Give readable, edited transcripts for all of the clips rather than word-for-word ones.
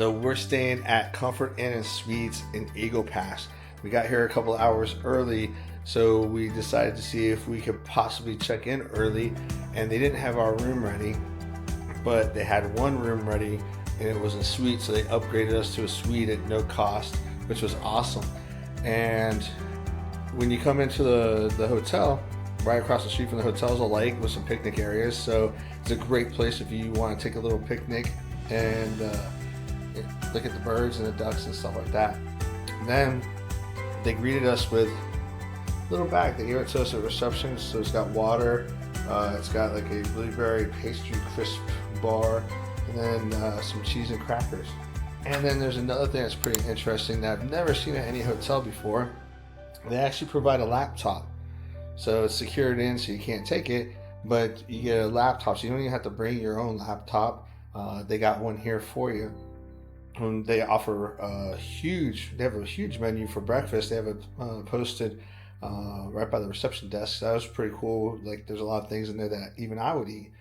So we're staying at Comfort Inn and Suites in Eagle Pass. We got here a couple hours early, so we decided to see if we could possibly check in early, and they didn't have our room ready, but they had one room ready and it was a suite, so they upgraded us to a suite at no cost, which was awesome. And when you come into the hotel, right across the street from the hotel is a lake with some picnic areas, so it's a great place if you want to take a little picnic and look at the birds and the ducks and stuff like that. And then they greeted us with a little bag. They gave it to us at reception, so it's got water, it's got like a blueberry pastry crisp bar, and then some cheese and crackers. And then there's another thing that's pretty interesting that I've never seen at any hotel before. They actually provide a laptop. So it's secured in, so you can't take it, but you get a laptop, so you don't even have to bring your own laptop. They got one here for you. And they offer they have a huge menu for breakfast. They have it posted right by the reception desk. That was pretty cool. Like, there's a lot of things in there that even I would eat.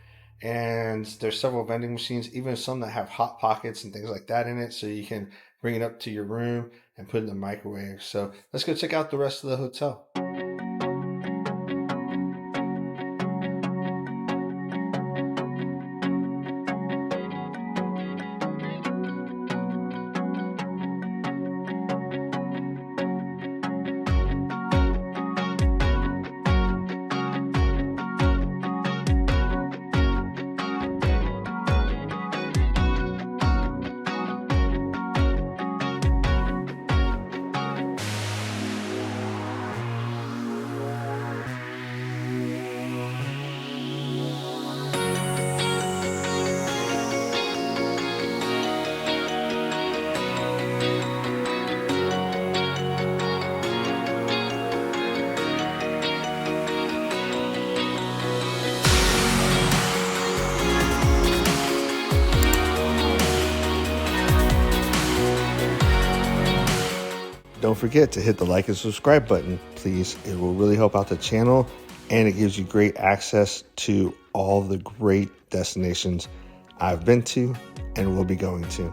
And there's several vending machines, even some that have hot pockets and things like that in it, so you can bring it up to your room and put it in the microwave. So let's go check out the rest of the hotel. Don't forget to hit the like and subscribe button, please. It will really help out the channel, and it gives you great access to all the great destinations I've been to and will be going to.